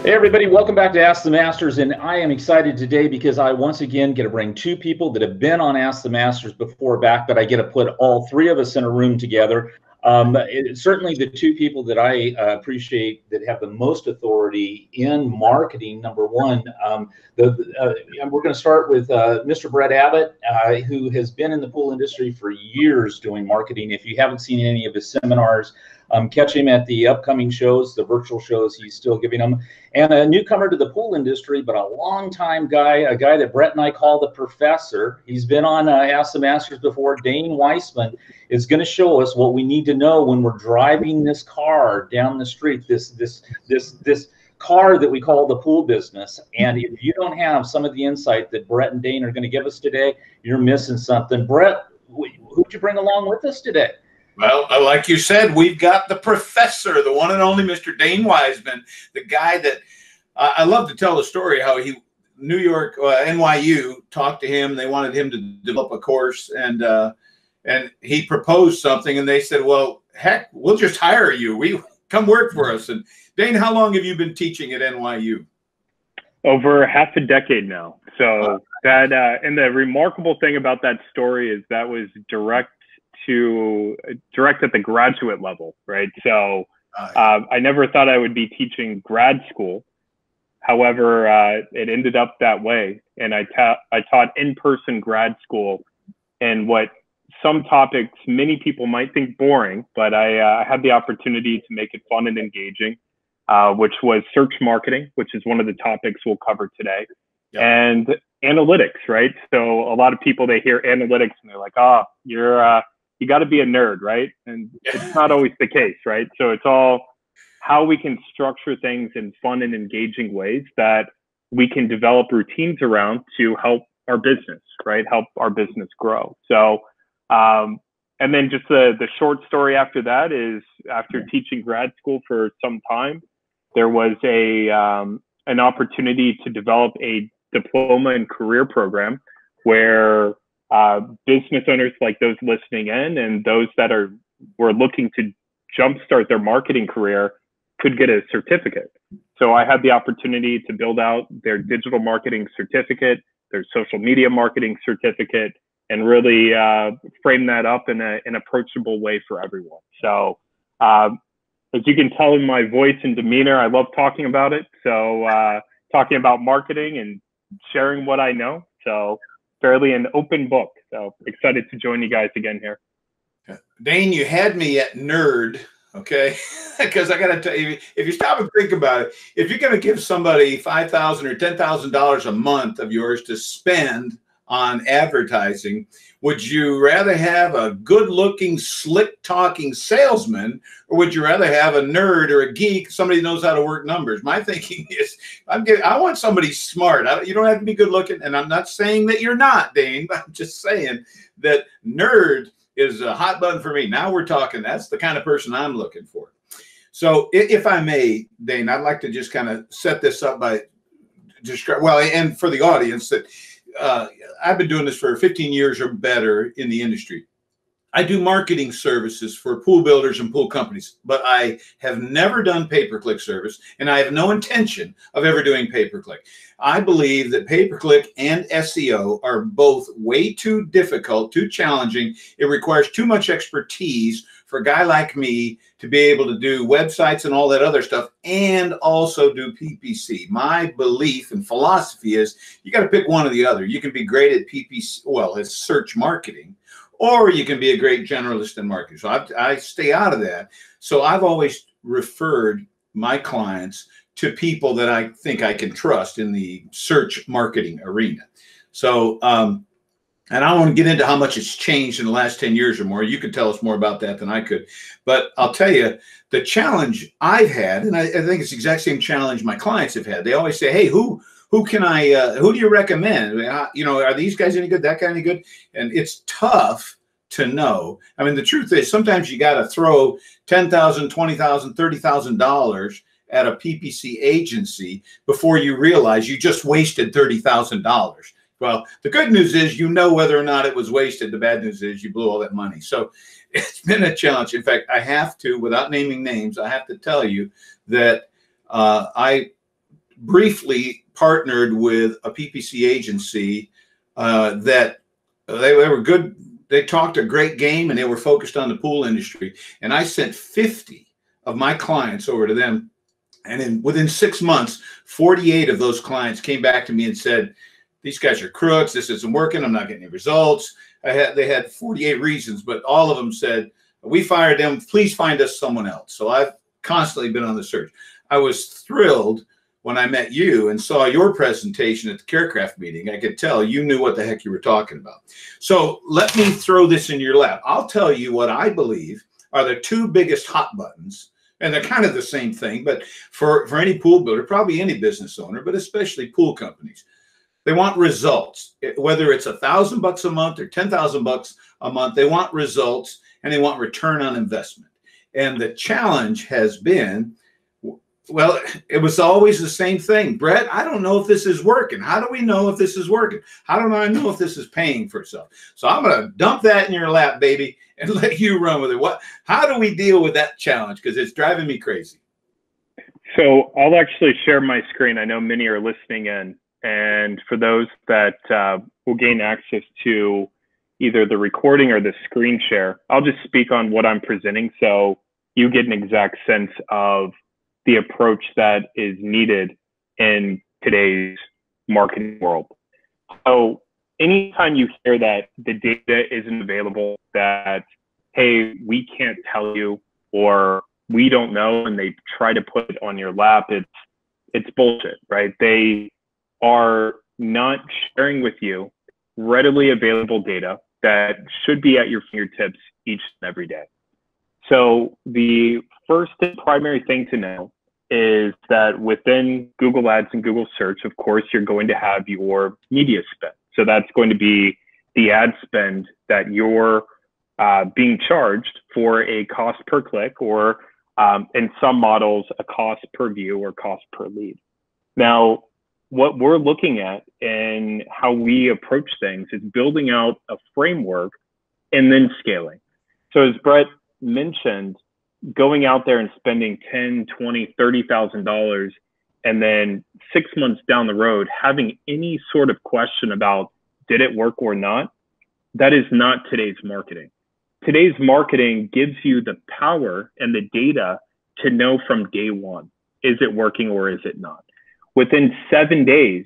Hey everybody, welcome back to Ask the Masters, and I am excited today because I once again get to bring two people that have been on Ask the Masters before back, but I get to put all three of us in a room together. Certainly the two people that I appreciate that have the most authority in marketing, number one, we're going to start with Mr. Brett Abbott, who has been in the pool industry for years doing marketing. If you haven't seen any of his seminars, catch him at the upcoming shows, the virtual shows he's still giving them. And a newcomer to the pool industry, but a longtime guy, a guy that Brett and I call the professor. He's been on Ask the Masters before. Dane Wiseman is going to show us what we need to know when we're driving this car down the street, this car that we call the pool business. And if you don't have some of the insight that Brett and Dane are going to give us today, you're missing something. Brett, who'd you bring along with us today? Well, like you said, we've got the professor, the one and only Mr. Dane Wiseman, the guy that I love to tell the story how New York, NYU talked to him. They wanted him to develop a course, and he proposed something, and they said, well, heck, we'll just hire you. Come work for us. And Dane, how long have you been teaching at NYU? Over half a decade now. So that, and the remarkable thing about that story is that was direct at the graduate level, right? So I never thought I would be teaching grad school. However, it ended up that way. And I taught in-person grad school, and what some topics many people might think boring, but I had the opportunity to make it fun and engaging, which was search marketing, which is one of the topics we'll cover today. Yep. And analytics, right? So a lot of people, they hear analytics and they're like, oh, you got to be a nerd, right? And it's not always the case, right? So it's all how we can structure things in fun and engaging ways that we can develop routines around to help our business, right? Help our business grow. So, and then just the short story after that is, after teaching grad school for some time, there was an opportunity to develop a diploma and career program where business owners like those listening in and those that were looking to jumpstart their marketing career could get a certificate. So I had the opportunity to build out their digital marketing certificate, their social media marketing certificate, and really frame that up in an approachable way for everyone. So as you can tell in my voice and demeanor, I love talking about it. So talking about marketing and sharing what I know. So fairly an open book. So excited to join you guys again here. Dane, you had me at nerd, okay? Because I got to tell you, if you stop and think about it, if you're going to give somebody $5,000 or $10,000 a month of yours to spend on advertising, would you rather have a good-looking, slick-talking salesman, or would you rather have a nerd or a geek, somebody who knows how to work numbers? My thinking is, I want somebody smart. You don't have to be good-looking, and I'm not saying that you're not, Dane, but I'm just saying that nerd is a hot button for me. Now we're talking. That's the kind of person I'm looking for. So if I may, Dane, I'd like to just kind of set this up by describing, well, and for the audience, that I've been doing this for 15 years or better in the industry. I do marketing services for pool builders and pool companies, but I have never done pay-per-click service, and I have no intention of ever doing pay-per-click. I believe that pay-per-click and SEO are both way too difficult, too challenging. It requires too much expertise for a guy like me to be able to do websites and all that other stuff, and also do PPC. My belief and philosophy is you got to pick one or the other. You can be great at PPC, well, it's search marketing, or you can be a great generalist in marketing. So I stay out of that. So I've always referred my clients to people that I think I can trust in the search marketing arena. So, and I don't want to get into how much it's changed in the last 10 years or more. You could tell us more about that than I could. But I'll tell you, the challenge I've had, and I think it's the exact same challenge my clients have had. They always say, hey, who do you recommend? You know, are these guys any good, that guy any good? And it's tough to know. I mean, the truth is sometimes you got to throw $10,000, $20,000, $30,000 at a PPC agency before you realize you just wasted $30,000. Well, the good news is you know whether or not it was wasted. The bad news is you blew all that money. So it's been a challenge. In fact, I have to, without naming names, I have to tell you that I briefly partnered with a PPC agency that they were good. They talked a great game and they were focused on the pool industry. And I sent 50 of my clients over to them. And within 6 months, 48 of those clients came back to me and said, these guys are crooks. This isn't working. I'm not getting any results. They had 48 reasons, but all of them said, we fired them. Please find us someone else. So I've constantly been on the search. I was thrilled when I met you and saw your presentation at the CareCraft meeting. I could tell you knew what the heck you were talking about. So let me throw this in your lap. I'll tell you what I believe are the two biggest hot buttons, and they're kind of the same thing, but for any pool builder, probably any business owner, but especially pool companies, they want results. Whether it's $1,000 a month or $10,000 a month, they want results and they want return on investment. And the challenge has been, well, it was always the same thing. Brett, I don't know if this is working. How do we know if this is working? How do I know if this is paying for itself? So I'm going to dump that in your lap, baby, and let you run with it. How do we deal with that challenge? Because it's driving me crazy. So I'll actually share my screen. I know many are listening in. And for those that will gain access to either the recording or the screen share, I'll just speak on what I'm presenting so you get an exact sense of the approach that is needed in today's marketing world. So anytime you hear that the data isn't available, that, hey, we can't tell you, or we don't know, and they try to put it on your lap, it's bullshit, right? They are not sharing with you readily available data that should be at your fingertips each and every day. So the first and primary thing to know is that within Google Ads and Google Search, of course, you're going to have your media spend. So that's going to be the ad spend that you're being charged for a cost per click, or in some models, a cost per view or cost per lead. Now, what we're looking at and how we approach things is building out a framework and then scaling. So as Brett mentioned, going out there and spending $10,000, $20,000, $30,000, and then 6 months down the road, having any sort of question about did it work or not, that is not today's marketing. Today's marketing gives you the power and the data to know from day one, is it working or is it not? Within 7 days,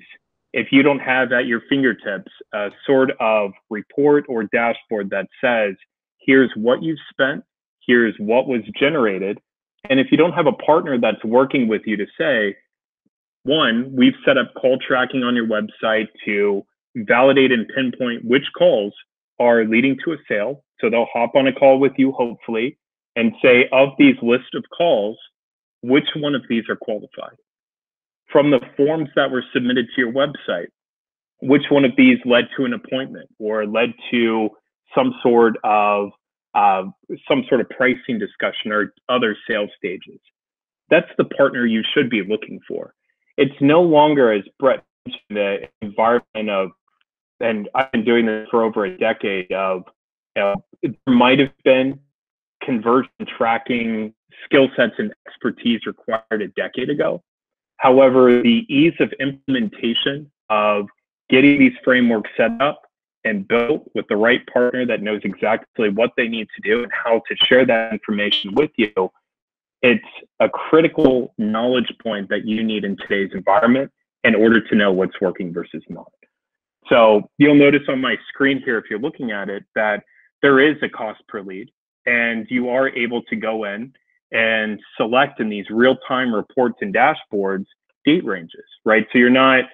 if you don't have at your fingertips a sort of report or dashboard that says, here's what you've spent, here's what was generated. And if you don't have a partner that's working with you to say, one, we've set up call tracking on your website to validate and pinpoint which calls are leading to a sale. So they'll hop on a call with you, hopefully, and say, of these list of calls, which one of these are qualified? From the forms that were submitted to your website, which one of these led to an appointment or led to some sort of pricing discussion or other sales stages? That's the partner you should be looking for. It's no longer, as Brett mentioned, the environment of, and I've been doing this for over a decade, of there might have been conversion tracking skill sets and expertise required a decade ago. However, the ease of implementation of getting these frameworks set up and built with the right partner that knows exactly what they need to do and how to share that information with you, it's a critical knowledge point that you need in today's environment in order to know what's working versus not. So you'll notice on my screen here, if you're looking at it, that there is a cost per lead, and you are able to go in and select in these real-time reports and dashboards date ranges, right? So you're not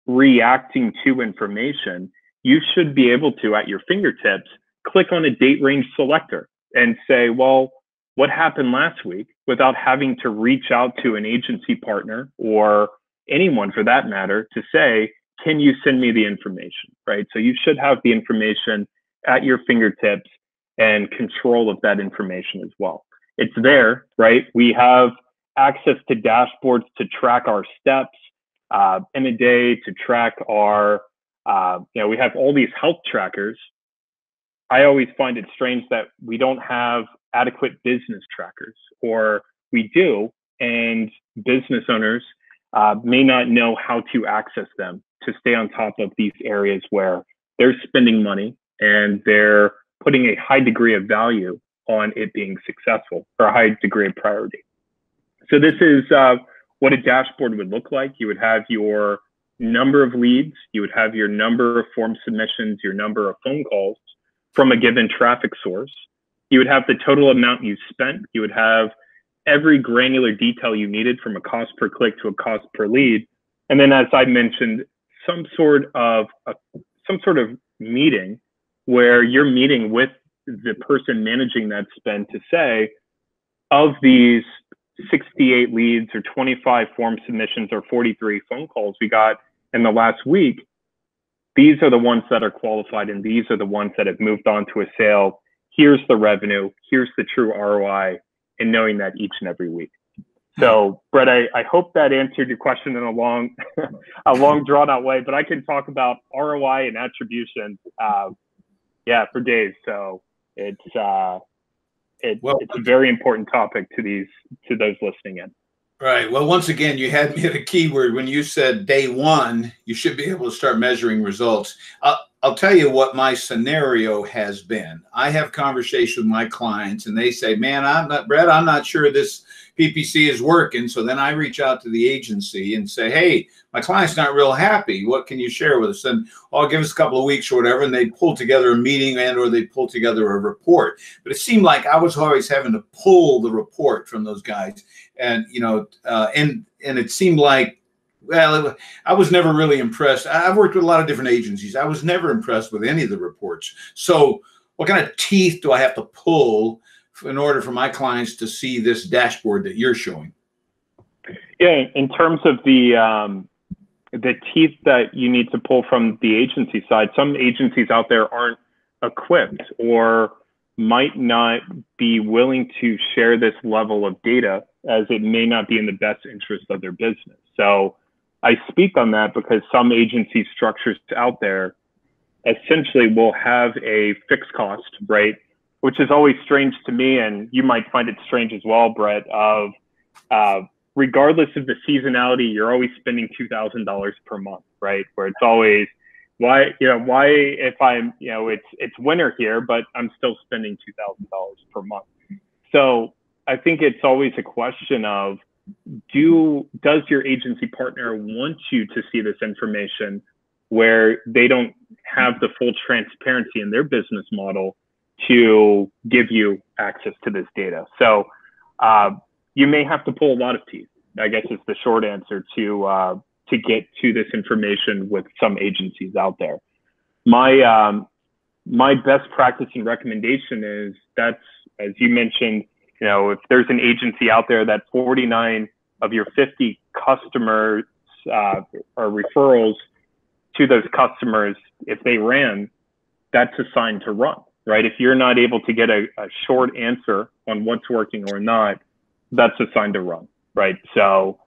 reacting to information. You should be able to, at your fingertips, click on a date range selector and say, well, what happened last week, without having to reach out to an agency partner or anyone for that matter to say, can you send me the information, right? So you should have the information at your fingertips and control of that information as well. It's there, right? We have access to dashboards to track our steps in a day, to track our, we have all these health trackers. I always find it strange that we don't have adequate business trackers, or we do, and business owners may not know how to access them to stay on top of these areas where they're spending money and they're putting a high degree of value on it being successful, or a high degree of priority. So this is what a dashboard would look like. You would have your number of leads, you would have your number of form submissions, your number of phone calls from a given traffic source. You would have the total amount you spent. You would have every granular detail you needed, from a cost per click to a cost per lead. And then, as I mentioned, some sort of meeting where you're meeting with the person managing that spend to say, of these 68 leads or 25 form submissions or 43 phone calls we got in the last week, these are the ones that are qualified and these are the ones that have moved on to a sale. Here's the revenue, here's the true ROI, and knowing that each and every week. So, Brett, I hope that answered your question in a long drawn out way, but I can talk about ROI and attribution, for days. So it's a very important topic to those listening in. Right. Well, once again, you had me at a keyword when you said day one, you should be able to start measuring results. I'll tell you what my scenario has been. I have conversations with my clients and they say, man, Brett, I'm not sure this PPC is working. So then I reach out to the agency and say, hey, my client's not real happy. What can you share with us? And I'll give us a couple of weeks or whatever. And they pull together a meeting or they pull together a report. But it seemed like I was always having to pull the report from those guys. And, and it seemed like, well, I was never really impressed. I've worked with a lot of different agencies. I was never impressed with any of the reports. So what kind of teeth do I have to pull in order for my clients to see this dashboard that you're showing? Yeah, in terms of the teeth that you need to pull from the agency side, some agencies out there aren't equipped or might not be willing to share this level of data, as it may not be in the best interest of their business. So I speak on that because some agency structures out there essentially will have a fixed cost, right? Which is always strange to me, and you might find it strange as well, Brett, of regardless of the seasonality, you're always spending $2,000 per month, right? Where it's always, why if I'm, it's winter here, but I'm still spending $2,000 per month. So I think it's always a question of, does your agency partner want you to see this information where they don't have the full transparency in their business model to give you access to this data? So you may have to pull a lot of teeth, I guess is the short answer, to get to this information with some agencies out there. My best practice and recommendation is, that's, as you mentioned, if there's an agency out there that 49 of your 50 customers or referrals to those customers, if they ran, that's a sign to run, right? If you're not able to get a short answer on what's working or not, that's a sign to run, right? So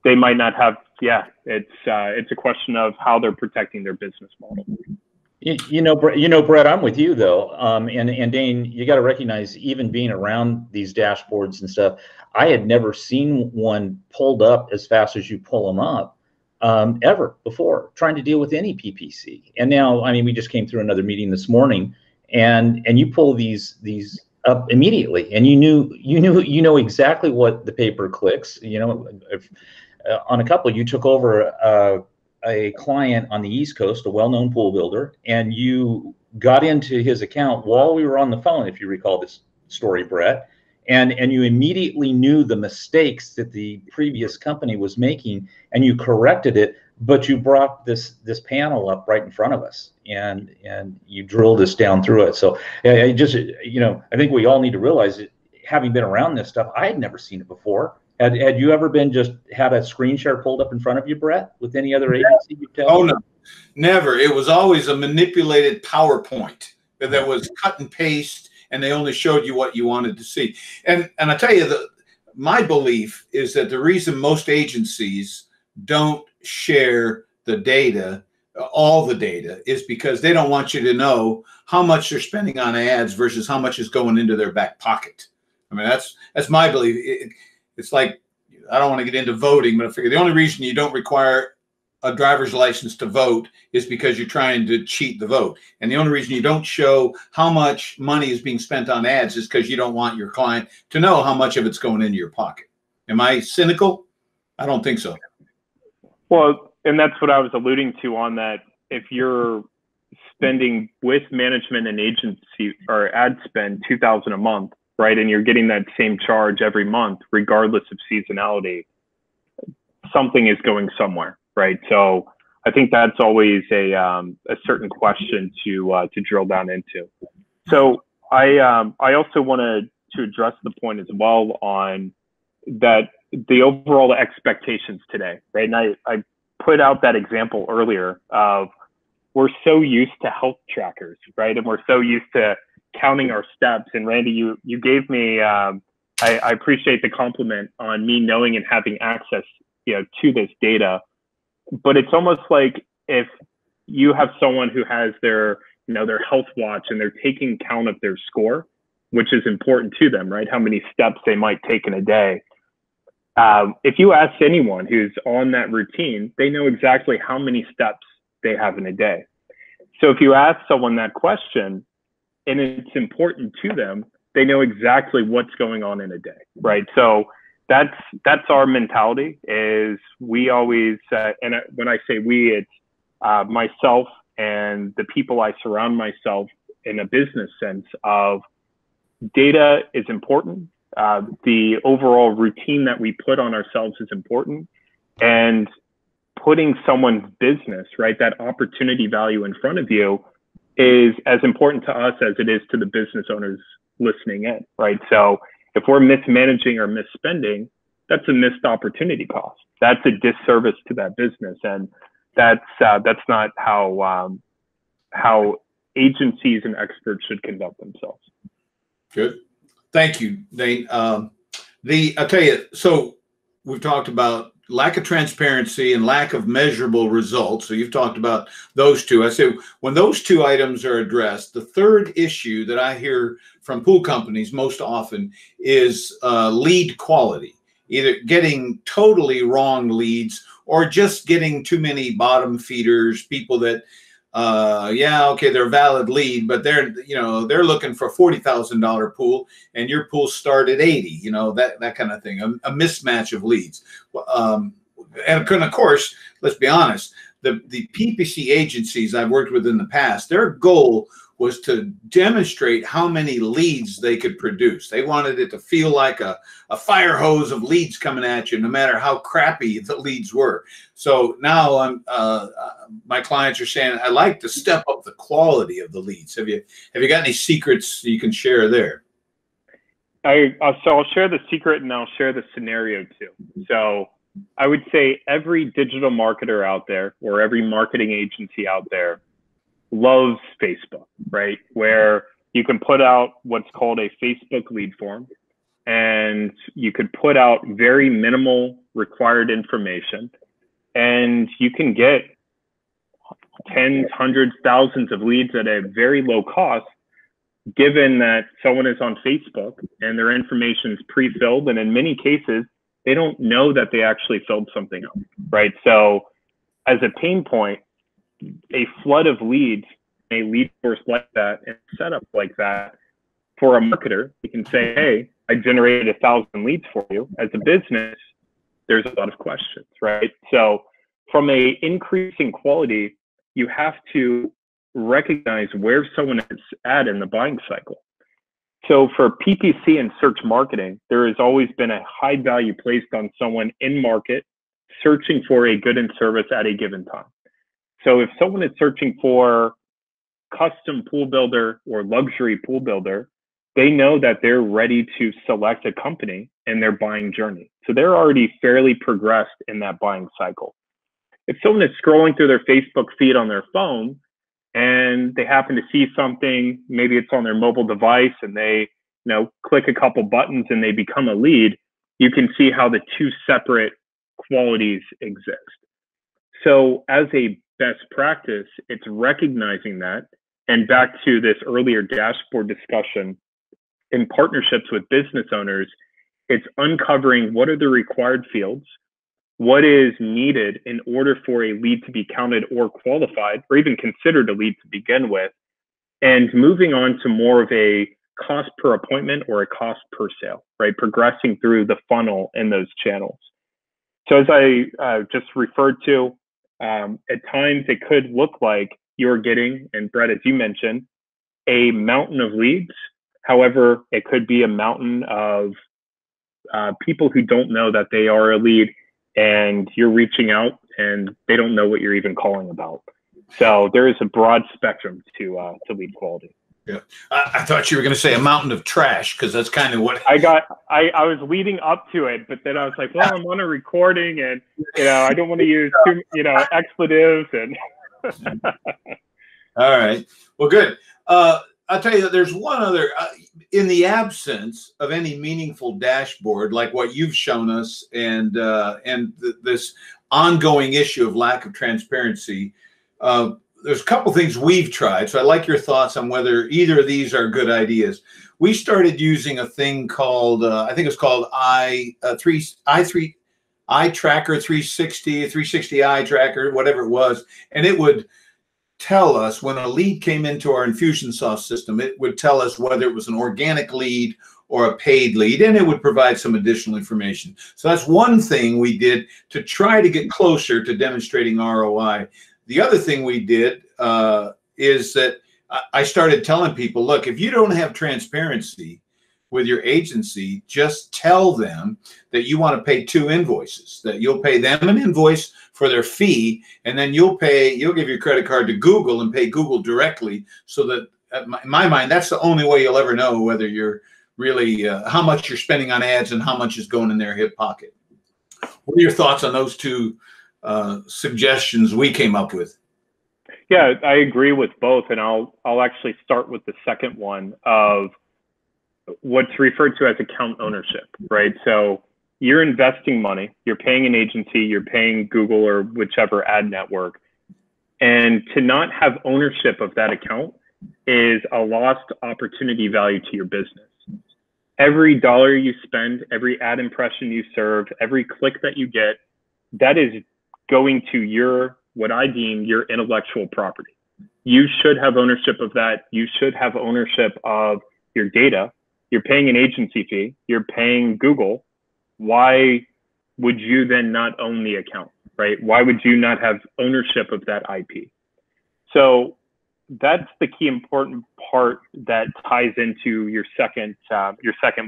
they might not have, it's a question of how they're protecting their business model. Brett, I'm with you though. And Dane, you got to recognize, even being around these dashboards and stuff, I had never seen one pulled up as fast as you pull them up ever before, trying to deal with any PPC. And now, I mean, we just came through another meeting this morning, and you pull these up immediately, and you know exactly what the pay-per-clicks. If, on a couple, you took over a client on the East Coast, a well-known pool builder, and you got into his account while we were on the phone, if you recall this story, Brett, and you immediately knew the mistakes that the previous company was making, and you corrected it, but you brought this panel up right in front of us, and you drilled us down through it. So I think we all need to realize that, having been around this stuff, I had never seen it before. Had you ever had a screen share pulled up in front of you, Brett, with any other agency? Oh, no, never. It was always a manipulated PowerPoint that was cut and paste, and they only showed you what you wanted to see. And I tell you, my belief is that the reason most agencies don't share the data, all the data, is because they don't want you to know how much they're spending on ads versus how much is going into their back pocket. I mean, that's my belief. It's like, I don't want to get into voting, but I figure the only reason you don't require a driver's license to vote is because you're trying to cheat the vote. And the only reason you don't show how much money is being spent on ads is because you don't want your client to know how much of it's going into your pocket. Am I cynical? I don't think so. Well, and that's what I was alluding to on that. If you're spending with management and agency or ad spend $2,000 a month, right, and you're getting that same charge every month, regardless of seasonality, something is going somewhere. Right, so I think that's always a certain question to drill down into. So I also wanted to address the point as well on that the overall expectations today, right? And I put out that example earlier of we're so used to health trackers, right? And we're so used to counting our steps. And Randy, you gave me I appreciate the compliment on me knowing and having access, to this data. But it's almost like if you have someone who has their health watch and they're taking count of their score, which is important to them, right? How many steps they might take in a day. If you ask anyone who's on that routine, they know exactly how many steps they have in a day. So if you ask someone that question and it's important to them, they know exactly what's going on in a day, right? So that's our mentality. Is we always and when I say we, it's myself and the people I surround myself in a business sense of data is important. The overall routine that we put on ourselves is important, and putting someone's business, right, that opportunity value in front of you is as important to us as it is to the business owners listening in, right? So if we're mismanaging or misspending, that's a missed opportunity cost. That's a disservice to that business, and that's not how agencies and experts should conduct themselves. Good, thank you, Dane. I'll tell you. So we've talked about lack of transparency and lack of measurable results. So you've talked about those two. I say when those two items are addressed, the third issue that I hear from pool companies most often is lead quality, either getting totally wrong leads or just getting too many bottom feeders, people that, yeah, okay, they're a valid lead, but they're looking for a $40,000 pool and your pool start at 80, that kind of thing, a mismatch of leads. And of course, let's be honest, the PPC agencies I've worked with in the past, their goal was to demonstrate how many leads they could produce. They wanted it to feel like a fire hose of leads coming at you, no matter how crappy the leads were. So now my clients are saying, I like to step up the quality of the leads. Have you got any secrets you can share there? So I'll share the secret and I'll share the scenario too. So I would say every digital marketer out there or every marketing agency out there loves Facebook, right? Where you can put out what's called a Facebook lead form, and you could put out very minimal required information, and you can get tens, hundreds, thousands of leads at a very low cost, given that someone is on Facebook and their information is pre-filled, and in many cases, they don't know that they actually filled something out, right? So as a pain point, a flood of leads, a lead source like that, and setup like that for a marketer, you can say, hey, I generated 1,000 leads for you. As a business, there's a lot of questions, right? So from a increasing quality, you have to recognize where someone is at in the buying cycle. So for PPC and search marketing, there has always been a high value placed on someone in market searching for a good and service at a given time. So if someone is searching for custom pool builder or luxury pool builder, they know that they're ready to select a company in their buying journey. So they're already fairly progressed in that buying cycle. If someone is scrolling through their Facebook feed on their phone and they happen to see something, maybe it's on their mobile device, and they click a couple buttons and they become a lead, you can see how the two separate qualities exist. So as a best practice, it's recognizing that. And back to this earlier dashboard discussion, in partnerships with business owners, It's uncovering what are the required fields, what is needed in order for a lead to be counted or qualified, or even considered a lead to begin with, and moving on to more of a cost per appointment or a cost per sale, right? Progressing through the funnel in those channels. So as I just referred to, at times it could look like you're getting, and Brett, as you mentioned, a mountain of leads. However, it could be a mountain of people who don't know that they are a lead, and you're reaching out and they don't know what you're even calling about. So there is a broad spectrum to lead quality. Yeah, I thought you were going to say a mountain of trash, because that's kind of what I got. I was leading up to it, but then I was like, well, I'm on a recording, and I don't want to use too, expletives and. All right. Well, good. I'll tell you that there's one other, in the absence of any meaningful dashboard like what you've shown us, and this ongoing issue of lack of transparency. There's a couple things we've tried, so I'd like your thoughts on whether either of these are good ideas. We started using a thing called, I think it's called iTracker 360 eye tracker, whatever it was, and it would tell us when a lead came into our Infusionsoft system. It would tell us whether it was an organic lead or a paid lead, and it would provide some additional information. So that's one thing we did to try to get closer to demonstrating ROI. The other thing we did is that I started telling people, look, if you don't have transparency with your agency, just tell them that you want to pay 2 invoices, that you'll pay them an invoice for their fee, and then you'll give your credit card to Google and pay Google directly, so that, in my mind, that's the only way you'll ever know whether you're really, how much you're spending on ads and how much is going in their hip pocket. What are your thoughts on those 2 suggestions we came up with? Yeah, I agree with both, and I'll actually start with the second one of what's referred to as account ownership, right? So you're investing money, you're paying an agency, you're paying Google or whichever ad network, and to not have ownership of that account is a lost opportunity value to your business. Every dollar you spend, every ad impression you serve, every click that you get, that is going to your, what I deem your intellectual property. You should have ownership of that. You should have ownership of your data. You're paying an agency fee. You're paying Google. Why would you then not own the account, right? Why would you not have ownership of that IP? So that's the key important part that ties into your second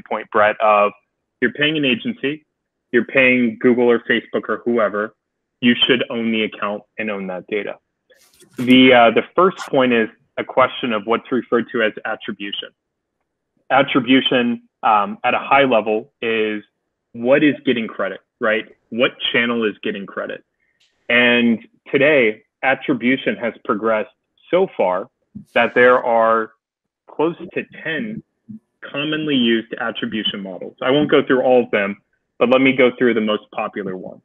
point, Brett, of you're paying an agency, you're paying Google or Facebook or whoever. You should own the account and own that data. The first point is a question of what's referred to as attribution. Attribution at a high level is what is getting credit, right? What channel is getting credit? And today, attribution has progressed so far that there are close to 10 commonly used attribution models. I won't go through all of them, but let me go through the most popular ones.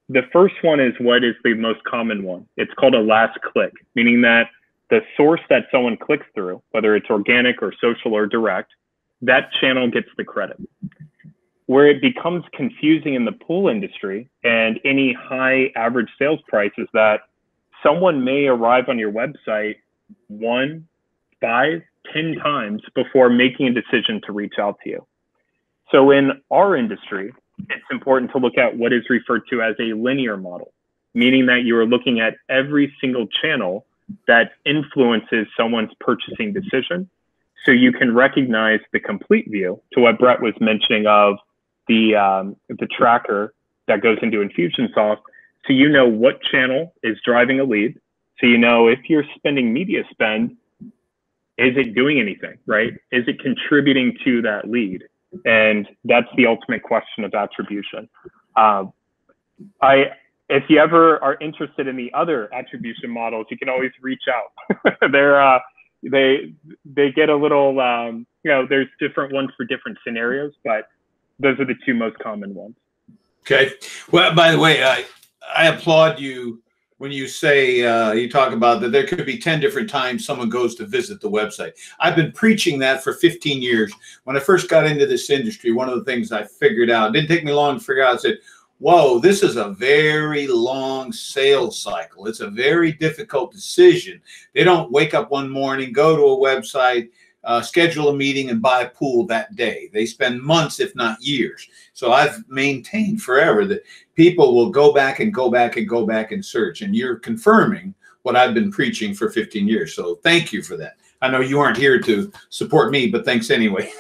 The first one is what is the most common one. It's called a last click, meaning that the source that someone clicks through, whether it's organic or social or direct, that channel gets the credit. Where it becomes confusing in the pool industry and any high average sales price is that someone may arrive on your website 1, 5, 10 times before making a decision to reach out to you. So in our industry, it's important to look at what is referred to as a linear model, meaning that you are looking at every single channel that influences someone's purchasing decision. So you can recognize the complete view to what Brett was mentioning of the tracker that goes into Infusionsoft. So you know what channel is driving a lead. So you know if you're spending media spend, is it doing anything, right? Is it contributing to that lead? And that's the ultimate question of attribution. If you ever are interested in the other attribution models, you can always reach out. They get a little, there's different ones for different scenarios, but those are the 2 most common ones. Okay. Well, by the way, I applaud you when you say, you talk about that there could be 10 different times someone goes to visit the website. I've been preaching that for 15 years. When I first got into this industry, one of the things I figured out, it didn't take me long to figure out, I said, whoa, this is a very long sales cycle. It's a very difficult decision. They don't wake up one morning, go to a website, schedule a meeting and buy a pool that day. They spend months, if not years. So I've maintained forever that people will go back and go back and go back and search. And you're confirming what I've been preaching for 15 years. So thank you for that. I know you aren't here to support me, but thanks anyway.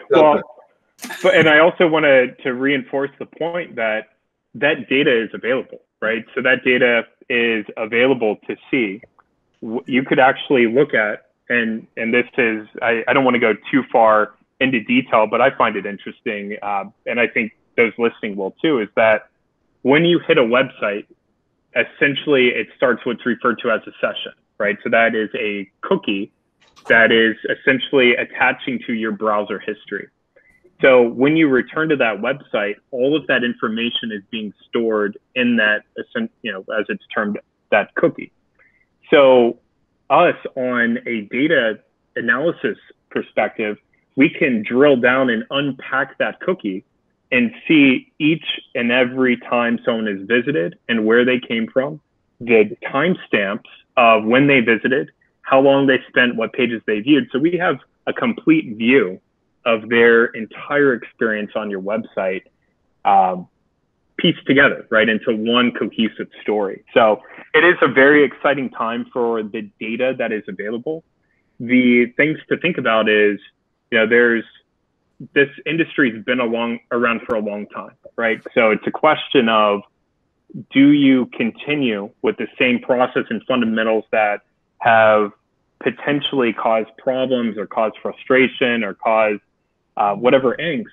Well, and I also want to reinforce the point that that data is available, right? So that data is available to see. You could actually look at, and this is, I don't want to go too far into detail, but I find it interesting, and I think those listening will too, is that when you hit a website, essentially it starts what's referred to as a session, right? So that is a cookie that is essentially attaching to your browser history. So when you return to that website, all of that information is being stored in that, you know, as it's termed, that cookie. So us, on a data analysis perspective, we can drill down and unpack that cookie and see each and every time someone is visited and where they came from, the timestamps of when they visited, how long they spent, what pages they viewed. So we have a complete view of their entire experience on your website, pieced together, right, into one cohesive story. So it is a very exciting time for the data that is available. The things to think about is, you know, this industry has been around for a long time, right? So it's a question of, do you continue with the same process and fundamentals that have potentially caused problems or caused frustration or caused whatever angst,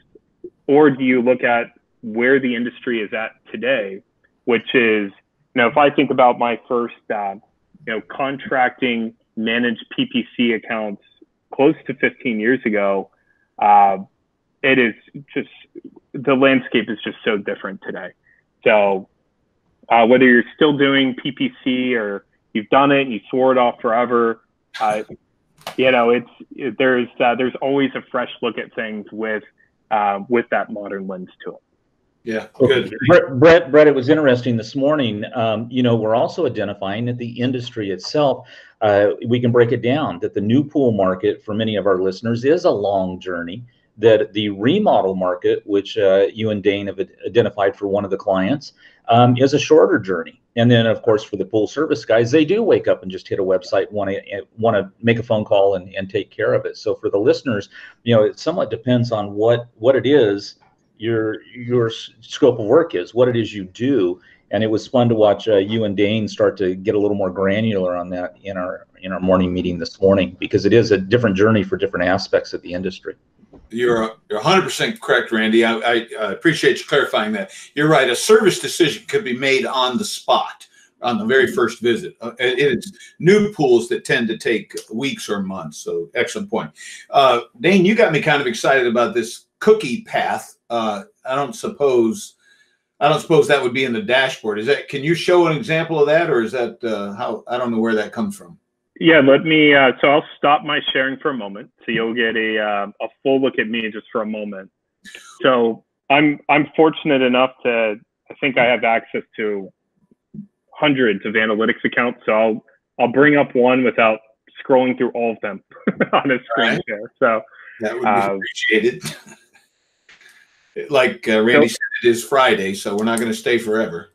or do you look at where the industry is at today, which is, you know, if I think about my first, you know, contracting managed PPC accounts close to 15 years ago, it is just, the landscape is just so different today. So whether you're still doing PPC or you've done it and you swore it off forever, you know, there's always a fresh look at things with that modern lens to it. Yeah, good. Brett, it was interesting this morning. You know, we're also identifying that the industry itself, we can break it down, that the new pool market for many of our listeners is a long journey, that the remodel market, which you and Dane have identified for one of the clients, is a shorter journey. And then, of course, for the pool service guys, they do wake up and just hit a website, want to make a phone call and take care of it. So for the listeners, you know, it somewhat depends on what it is your scope of work is, what it is you do. And it was fun to watch you and Dane start to get a little more granular on that in our morning meeting this morning, because it is a different journey for different aspects of the industry. You're 100% correct, Randy. I appreciate you clarifying that. You're right. A service decision could be made on the spot, on the very first visit. It's new pools that tend to take weeks or months. So excellent point. Dane, you got me kind of excited about this cookie path. I don't suppose that would be in the dashboard. Is that? Can you show an example of that, or is that how? I don't know where that comes from. Yeah, let me. So I'll stop my sharing for a moment, so you'll get a full look at me just for a moment. So I'm fortunate enough to, I think I have access to hundreds of analytics accounts. So I'll bring up one without scrolling through all of them on a screen share. So that would be appreciated. Like Randy said, it is Friday, so we're not going to stay forever.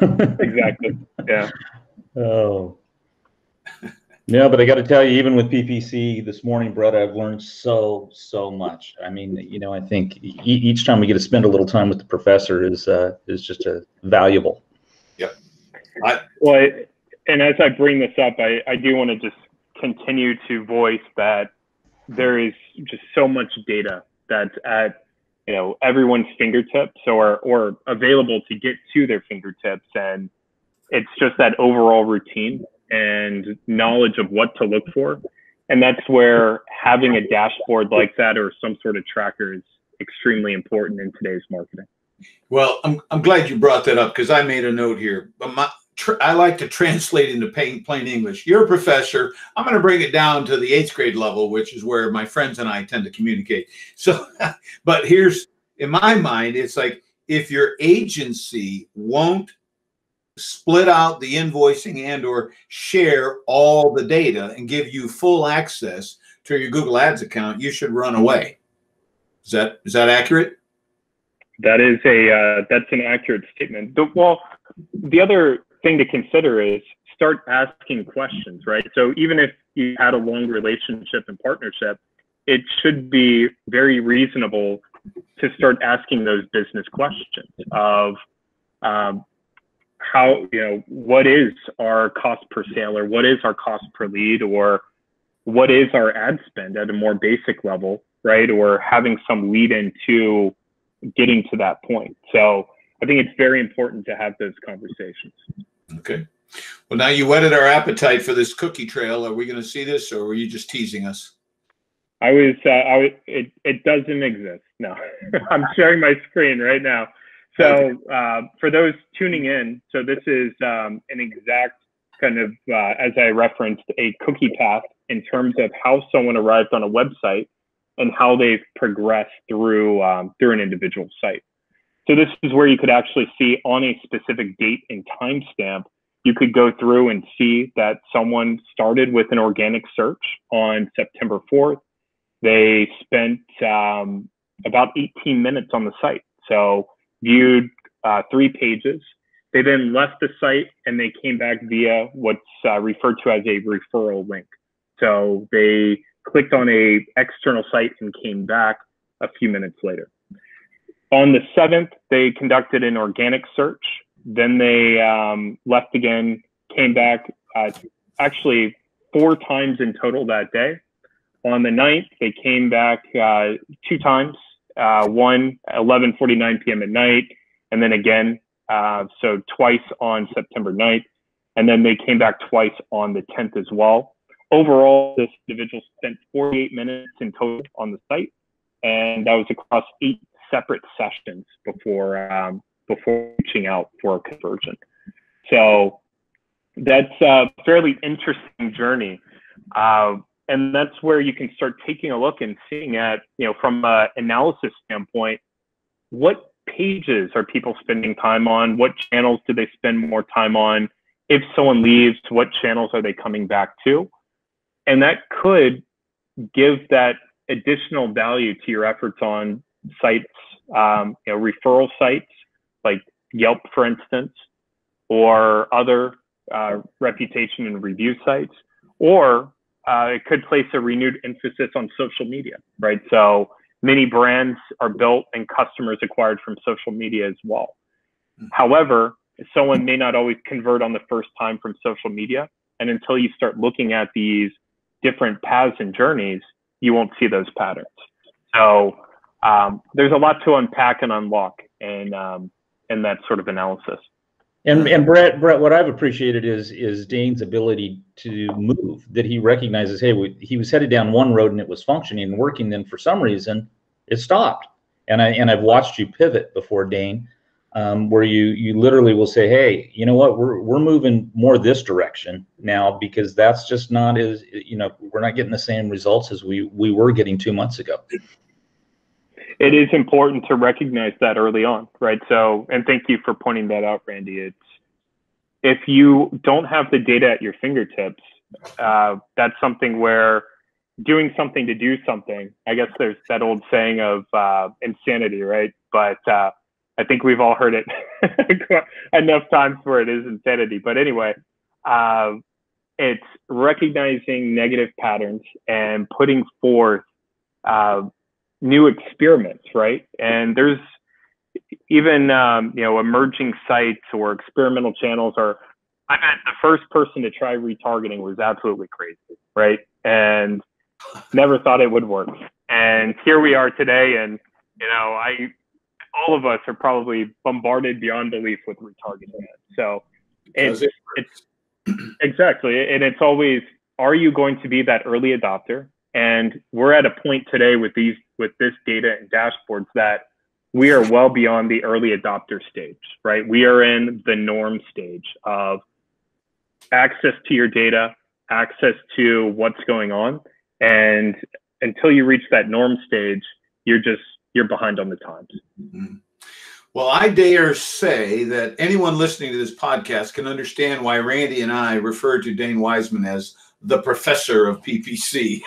Exactly. Yeah. Oh. Yeah, but I got to tell you, even with PPC this morning, Brett, I've learned so much. I mean, you know, I think each time we get to spend a little time with the professor is just valuable. Yep. Well, and as I bring this up, I do want to just continue to voice that there is just so much data that's at, you know, everyone's fingertips or available to get to their fingertips, and it's just that overall routine and knowledge of what to look for. And that's where having a dashboard like that or some sort of tracker is extremely important in today's marketing. Well, I'm glad you brought that up, because I made a note here. I like to translate into plain English. You're a professor. I'm going to bring it down to the 8th grade level, which is where my friends and I tend to communicate. So, but here's, in my mind, it's like, if your agency won't split out the invoicing and or share all the data and give you full access to your Google Ads account, you should run away. Is that accurate? That is that's an accurate statement. Well, the other thing to consider is start asking questions, right? So even if you had a long relationship and partnership, it should be very reasonable to start asking those business questions of how, what is our cost per sale, or what is our cost per lead, or what is our ad spend at a more basic level, right? Or having some lead into getting to that point. So I think it's very important to have those conversations. Okay. Well, now you whetted our appetite for this cookie trail. Are we going to see this, or were you just teasing us? It doesn't exist. No, I'm sharing my screen right now. So for those tuning in, so this is an exact kind of, as I referenced, a cookie path in terms of how someone arrived on a website and how they've progressed through an individual site. So this is where you could actually see on a specific date and timestamp, you could go through and see that someone started with an organic search on September 4th. They spent about 18 minutes on the site. So viewed 3 pages. They then left the site and they came back via what's referred to as a referral link. So they clicked on a external site and came back a few minutes later. On the 7th, they conducted an organic search. Then they left again, came back actually 4 times in total that day. On the 9th, they came back 2 times, one 11:49 p.m. at night, and then again, so twice on September 9th, and then they came back twice on the 10th as well. Overall, this individual spent 48 minutes in total on the site, and that was across 8 separate sessions before reaching out for a conversion. So that's a fairly interesting journey. And that's where you can start taking a look and seeing at, from an analysis standpoint, what pages are people spending time on? What channels do they spend more time on? If someone leaves, what channels are they coming back to? And that could give that additional value to your efforts on sites, referral sites like Yelp, for instance, or other reputation and review sites, or it could place a renewed emphasis on social media, right? So many brands are built and customers acquired from social media as well. However, someone may not always convert on the first time from social media. And until you start looking at these different paths and journeys, you won't see those patterns. So there's a lot to unpack and unlock in that sort of analysis. And Brett, what I've appreciated is Dane's ability to move, that he recognizes, hey, he was headed down one road and it was functioning and working, then for some reason it stopped. And I've watched you pivot before, Dane, where you literally will say, hey, you know what, we're moving more this direction now, because that's just not as, we're not getting the same results as we were getting 2 months ago. It is important to recognize that early on, right? So, and thank you for pointing that out, Randy. If you don't have the data at your fingertips, that's something where doing something to do something, I guess there's that old saying of insanity, right? But I think we've all heard it enough times where it is insanity. But anyway, it's recognizing negative patterns and putting forth new experiments, right? And there's even emerging sites or experimental channels. Or I bet the first person to try retargeting was absolutely crazy, right? And never thought it would work. And here we are today, and all of us are probably bombarded beyond belief with retargeting. So it's exactly, and it's always, are you going to be that early adopter? And we're at a point today with this data and dashboards that we are well beyond the early adopter stage, right? We are in the norm stage of access to your data, access to what's going on. And until you reach that norm stage, you're behind on the times. Mm-hmm. Well, I dare say that anyone listening to this podcast can understand why Randy and I refer to Dane Wiseman as the professor of PPC,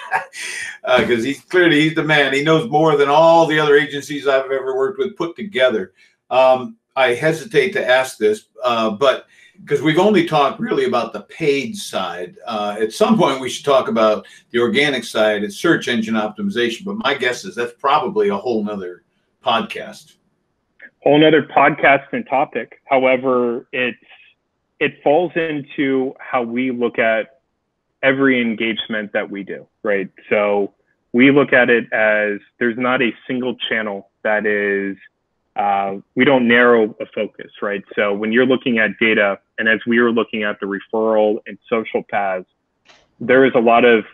because he's the man. He knows more than all the other agencies I've ever worked with put together. I hesitate to ask this, but because we've only talked really about the paid side. At some point, we should talk about the organic side. It's search engine optimization, but my guess is that's probably a whole nother podcast. Whole nother podcast and topic. However, it falls into how we look at every engagement that we do, right? So we look at it as there's not a single channel that is, we don't narrow a focus, right? So when you're looking at data, and as we were looking at the referral and social paths, there is a lot of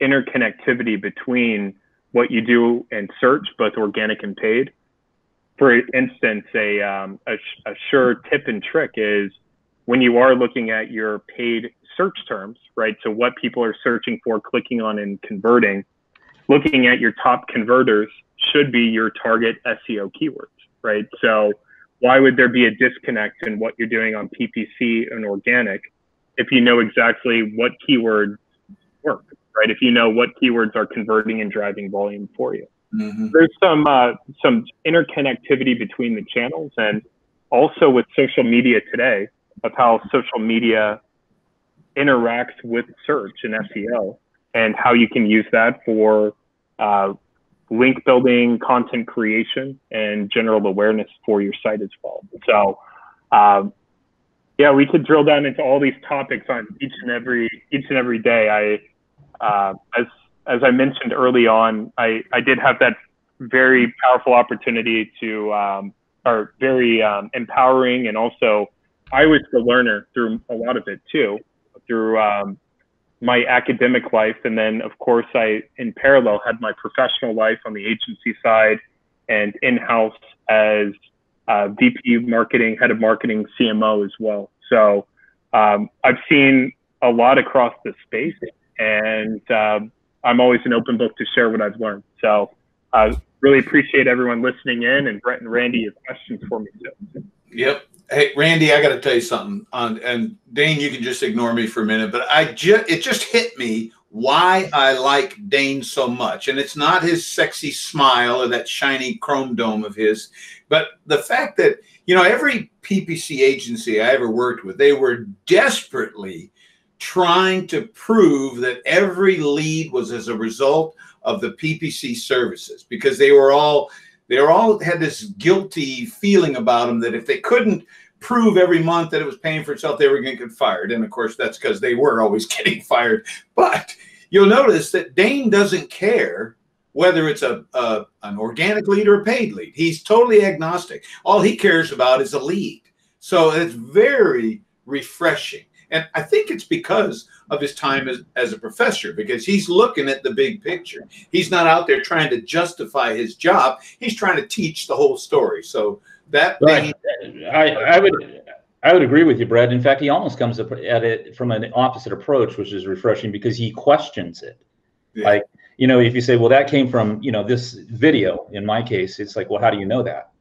interconnectivity between what you do in search, both organic and paid. For instance, a sure tip and trick is when you are looking at your paid search terms, right? So what people are searching for, clicking on and converting, looking at your top converters should be your target SEO keywords, right? So why would there be a disconnect in what you're doing on PPC and organic if you know exactly what keywords work, right? If you know what keywords are converting and driving volume for you. Mm-hmm. There's some interconnectivity between the channels, and also with social media today of how social media interacts with search and SEO, and how you can use that for link building, content creation, and general awareness for your site as well. So yeah, we could drill down into all these topics on each and every day. As I mentioned early on, I did have that very powerful opportunity to, or very empowering, and also I was the learner through a lot of it too, through my academic life. And then of course I, in parallel, had my professional life on the agency side and in-house as VP marketing, head of marketing, CMO as well. So I've seen a lot across the space, and I'm always an open book to share what I've learned. So I really appreciate everyone listening in, and Brett and Randy, your questions for me too. Yep. Hey, Randy, I got to tell you something. And Dane, you can just ignore me for a minute, but it just hit me why I like Dane so much. And it's not his sexy smile or that shiny chrome dome of his, but the fact that, every PPC agency I ever worked with, they were desperately trying to prove that every lead was as a result of the PPC services, because they all had this guilty feeling about them that if they couldn't prove every month that it was paying for itself, they were going to get fired. And of course, that's because they were always getting fired. But you'll notice that Dane doesn't care whether it's an organic lead or a paid lead. He's totally agnostic. All he cares about is a lead. So it's very refreshing. And I think it's because of his time as a professor, because he's looking at the big picture. He's not out there trying to justify his job. He's trying to teach the whole story. So that right. I would agree with you, Brett. In fact, he almost comes at it from an opposite approach, which is refreshing because he questions it. Yeah. Like, if you say, well, that came from, this video, in my case, it's like, well, how do you know that?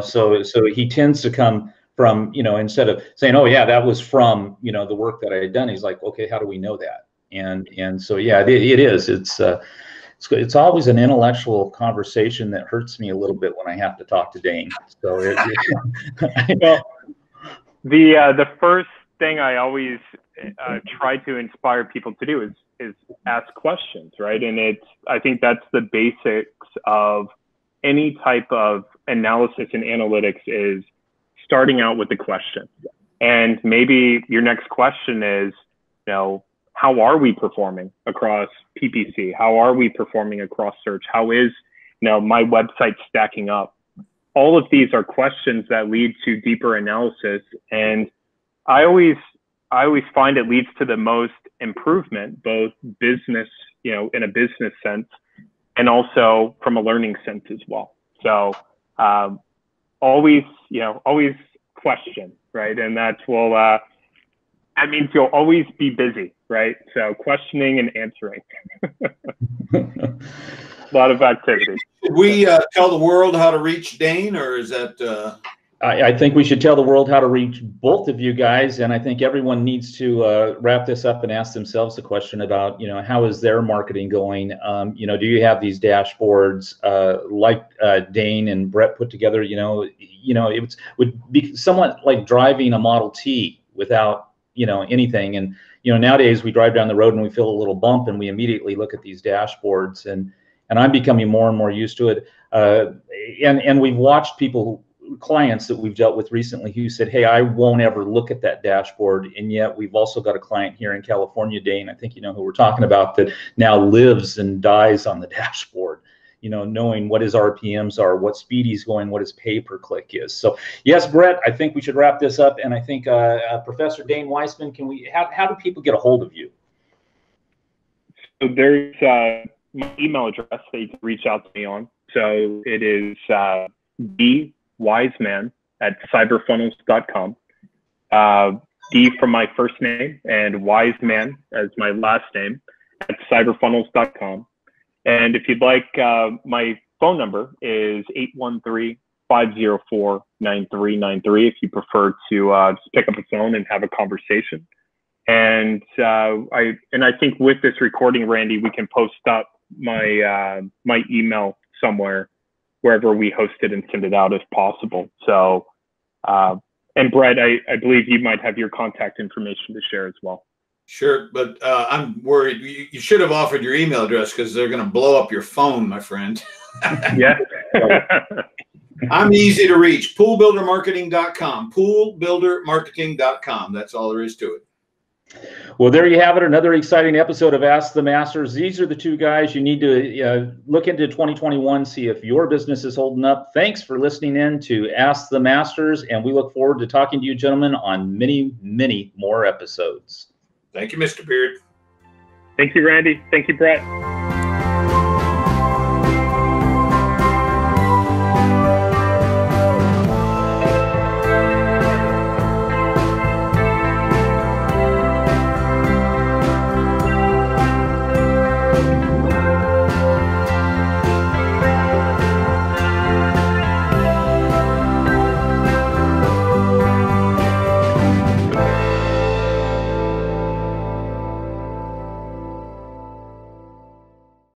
So he tends to come from, instead of saying, oh yeah, that was from, the work that I had done, he's like, okay, how do we know that? And so, yeah, it is. It's always an intellectual conversation that hurts me a little bit when I have to talk to Dane. So well, the first thing I always try to inspire people to do is ask questions, right? And I think that's the basics of any type of analysis and analytics, is starting out with the question. And maybe your next question is, how are we performing across PPC? How are we performing across search? How is, my website stacking up? All of these are questions that lead to deeper analysis. And I always find it leads to the most improvement, both business, in a business sense, and also from a learning sense as well. So always question, right? And that will that means you'll always be busy, right? So questioning and answering. A lot of activity. Should we tell the world how to reach Dane, or is that? I think we should tell the world how to reach both of you guys, and I think everyone needs to wrap this up and ask themselves the question about, how is their marketing going? Do you have these dashboards like Dane and Brett put together? It would be somewhat like driving a Model T without anything. And nowadays we drive down the road and we feel a little bump, and we immediately look at these dashboards, and I'm becoming more and more used to it. And we've watched clients that we've dealt with recently who said, hey, I won't ever look at that dashboard. And yet we've also got a client here in California, Dane, I think you know who we're talking about, that now lives and dies on the dashboard, knowing what his RPMs are, what speed he's going, what his pay per click is. So yes, Brett, I think we should wrap this up. And I think Professor Dane Wiseman, how do people get a hold of you? So there's my email address that you can reach out to me on. So it is Wiseman@cyberfunnels.com. D from my first name and Wiseman as my last name at cyberfunnels.com. And if you'd like, my phone number is 813-504-9393 if you prefer to just pick up the phone and have a conversation. And I think with this recording, Randy, we can post up my my email somewhere, wherever we host it, and send it out if possible. So, and Brett, I believe you might have your contact information to share as well. Sure, but I'm worried. You should have offered your email address, because they're going to blow up your phone, my friend. Yeah. I'm easy to reach. Poolbuildermarketing.com. Poolbuildermarketing.com. That's all there is to it. Well, there you have it. Another exciting episode of Ask the Masters. These are the two guys you need to look into 2021, see if your business is holding up. Thanks for listening in to Ask the Masters, and we look forward to talking to you gentlemen on many, many more episodes. Thank you, Mr. Beard. Thank you, Randy. Thank you, Brett.